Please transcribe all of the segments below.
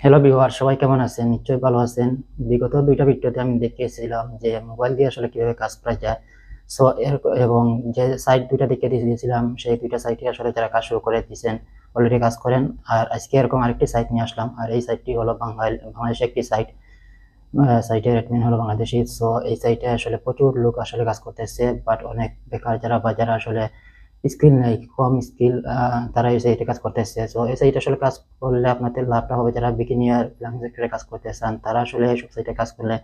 Hello viewer, সবাই কেমন আছেন? নিশ্চয়ই ভালো আছেন। বিগত ২টা ভিডিওতে আমি দেখিয়েছিলাম যে মোবাইল দিয়ে আসলে কিভাবে কাজ করা যায়। সো এবং যে সাইট ২টা দেখিয়ে দিয়েছিলাম, সেই ২টা সাইটে আসলে যারা কাজ শুরু করে দিয়েছেন, অলরেডি কাজ করেন। আর আজকে এরকম আরেকটি সাইট নিয়ে আসলাম। আর এই সাইটটি হলো বাংলাদেশের একটি সাইট। সাইটের অ্যাডমিন হলো বাংলাদেশী। সো এই সাইটে আসলে প্রচুর লোক আসলে কাজ করতেছে, বাট অনেক বেকার যারা আসলে স্কিল নাই, কম স্কিল, তারা এই সাইটে কাজ করতেছে। সো এই সাইটে আসলে কাজ করলে আপনাদের লাভটা হবে যারা বিগিনিয়ার ফ্রিল্যান্সিং সেক্টরে কাজ করতে চান, তারা আসলে এইসব সাইটে কাজ করলে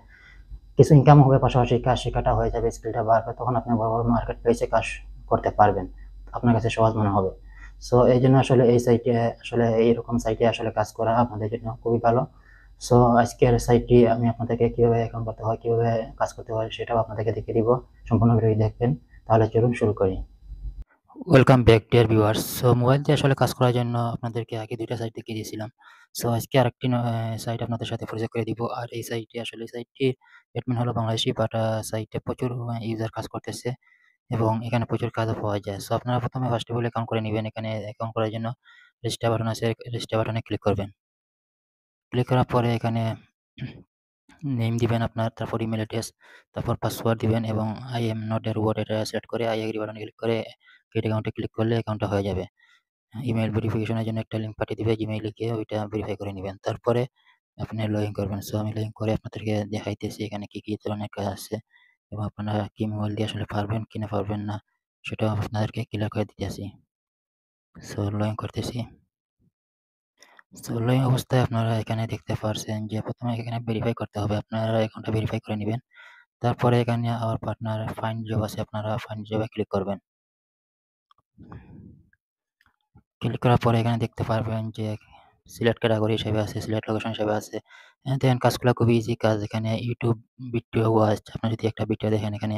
কিছু ইনকাম হবে, পাশাপাশি কাজ শেখাটা হয়ে যাবে, স্কিলটা বাড়বে, তখন আপনি বড় বড় মার্কেট প্লেসে কাজ করতে পারবেন, আপনার কাছে সহজ মনে হবে। সো এই জন্য আসলে এই সাইটে আসলে এইরকম সাইটে আসলে কাজ করা আপনাদের জন্য খুবই ভালো। সো আজকের সাইটটি আমি আপনাদেরকে কিভাবে অ্যাকাউন্ট করতে হয়, কিভাবে কাজ করতে হয় সেটাও আপনাদেরকে দেখিয়ে দিব। সম্পূর্ণ ভিডিও দেখবেন। তাহলে চলুন শুরু করি। Welcome back dear viewers. So mobile দিয়ে আসলে কাজ করার জন্য আপনাদেরকে আগে ২টা সাইট দেখিয়ে দিয়েছিলাম। সো আজকে আরেকটি সাইট আপনাদের সাথে পরিচয় করে দিব। আর এই সাইটটি আসলে সাইটটির অ্যাডমিন হলো বাংলাদেশী, বাট সাইটে প্রচুর ইউজার কাজ করতেছে এবং এখানে প্রচুর কাজও পাওয়া যায়। সো আপনারা প্রথমে ফার্স্ট অফ অল অ্যাকাউন্ট করে নিবেন। এখানে অ্যাকাউন্ট করার জন্য রেজিস্টার বাটন আছে, রেজিস্টার বাটনে ক্লিক করবেন। ক্লিক করার পরে এখানে নেম দিবেন আপনার, তারপর ইমেল অ্যাড্রেস, তারপর পাসওয়ার্ড দিবেন এবং I am not a robot এটা সিলেক্ট করে আই এগ্রি বাটনে ক্লিক করে ক্রিয়েট অ্যাকাউন্টে ক্লিক করলে অ্যাকাউন্টটা হয়ে যাবে। ইমেইল ভেরিফিকেশনের জন্য একটা লিঙ্ক পাঠিয়ে দিবে, জিমেইলে গিয়ে ওইটা ভেরিফাই করে নিবেন। তারপরে আপনি লগইন করবেন। সো আমি লগইন করে আপনাদেরকে দেখাইতেছি এখানে কি ধরনের কাজ আছে এবং আপনারা কি মোবাইল দিয়ে আসলে পারবেন কি না পারবেন না সেটাও আপনাদেরকে ক্লিয়ার করে দিতেছি। সো লগইন করতেছি। সো লগইন অবস্থায় আপনারা এখানে দেখতে পারছেন যে প্রথমে এখানে ভেরিফাই করতে হবে। আপনারা অ্যাকাউন্টটা ভেরিফাই করে নিবেন। তারপরে এখানে আওয়ার পার্টনার ফাইন্ড জব আছে, আপনারা ফাইন্ড জবে ক্লিক করবেন। ক্লিক করার পরে এখানে দেখতে পারবেন যে সিলেক্ট ক্যাটাগরি হিসেবে আছে, সিলেক্ট লোকেশন হিসেবে আছে। দেন কাজগুলো খুবই ইজি কাজ। এখানে ইউটিউব ভিডিও ওয়াচ, আপনি যদি একটা ভিডিও দেখেন এখানে,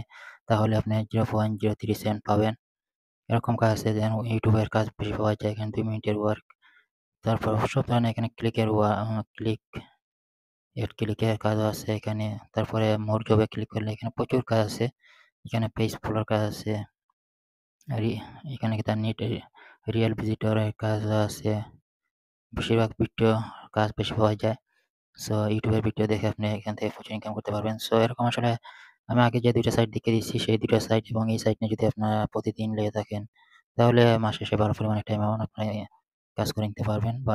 তাহলে আপনি 0.03 সেন্ট পাবেন। এরকম কাজ আছে। যেন ইউটিউবের কাজ বেশি পাওয়া যায় এখানে, 2 মিনিটের ওয়ার্ক। তারপর সব ধরনের এখানে ক্লিকের কাজও আছে এখানে। তারপরে মোর জবে ক্লিক করলে এখানে প্রচুর কাজ আছে। এখানে পেজ ফলোর কাজ আছে। এখানে তার নেট রিয়েল ভিজিটরের কাজ আছে। বেশিরভাগ ভিডিও কাজ বেশি পাওয়া যায়। সো ইউটিউবের ভিডিও দেখে আপনি এখান থেকে প্রচুর ইনকাম করতে পারবেন। সো এরকম আসলে আমি আগে যে ২টা সাইট দেখিয়ে দিচ্ছি, সেই ২টা সাইট এবং এই সাইট নিয়ে যদি আপনারা প্রতিদিন লেগে থাকেন, তাহলে মাস শেষে ভালো পরিমাণে একটা অ্যামাউন্ট আপনি কাজ করে নিতে পারবেন বা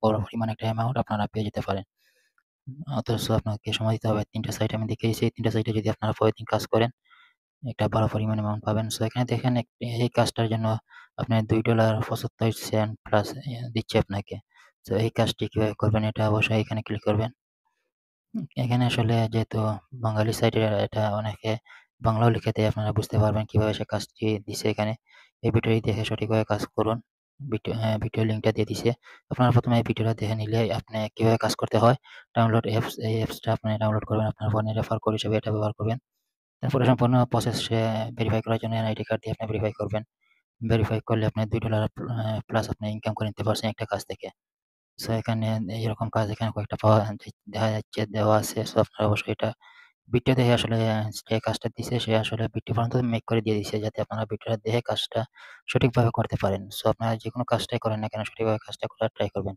বড় পরিমাণে একটা অ্যামাউন্ট আপনারা পেয়ে যেতে পারেন। অথচ আপনাকে সময় দিতে হবে। ৩টা সাইট আমি দেখিয়ে দিয়েছি। এই ৩টা সাইটে যদি আপনারা প্রতিদিন কাজ করেন, একটা ভালো পরিমাণ অ্যামাউন্ট পাবেন। সো এখানে দেখেন এই কাজটার জন্য আপনার $2.75 প্লাস দিচ্ছে আপনাকে। সো এই কাজটি কিভাবে করবেন এটা অবশ্যই এখানে ক্লিক করবেন। এখানে আসলে যেহেতু বাঙালি সাইটের এটা অনেকে বাংলাও লিখে দেয়, আপনারা বুঝতে পারবেন কিভাবে সে কাজটি দিছে এখানে। এই ভিডিওটি দেখে সঠিকভাবে কাজ করুন। ভিডিও লিঙ্কটা দিয়ে দিছে। আপনারা প্রথমে এই ভিডিওটা দেখে নিলে আপনি কিভাবে কাজ করতে হয়, ডাউনলোড অ্যাপস, এই অ্যাপসটা আপনি ডাউনলোড করবেন। আপনার ফোনে রেফার কোড হিসেবে এটা ব্যবহার করবেন। তারপরে সম্পূর্ণ প্রসেস ভেরিফাই করার জন্য এনআইডি কার্ড দিয়ে আপনি ভেরিফাই করবেন। ভেরিফাই করলে আপনি $2 প্লাস আপনি ইনকাম করে নিতে পারছেন একটা কাজ থেকে। সো এখানে এরকম কাজ এখানে কয়েকটা দেখা যাচ্ছে দেওয়া আছে। সো আপনারা অবশ্যই এটা ভিডিও দেখে আসলে যে কাজটা দিছে সে আসলে ভিডিও পর্যন্ত মেক করে দিয়ে দিছে যাতে আপনারা ভিডিওটা দেখে কাজটা সঠিকভাবে করতে পারেন। সো আপনারা যেকোনো কাজটাই করেন না কেন সঠিকভাবে কাজটা করার ট্রাই করবেন।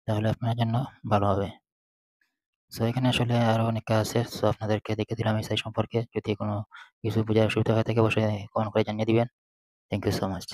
তাহলে আপনার জন্য ভালো হবে। সো এখানে আসলে আরো অনেক কাজ আছে। সো আপনাদেরকে দেখিয়ে দিলাম এই সাইট সম্পর্কে। যদি কোনো কিছু বুঝার অসুবিধা হয়ে থাকে অবশ্যই কমেন্ট করে জানিয়ে দিবেন। Thank you so much.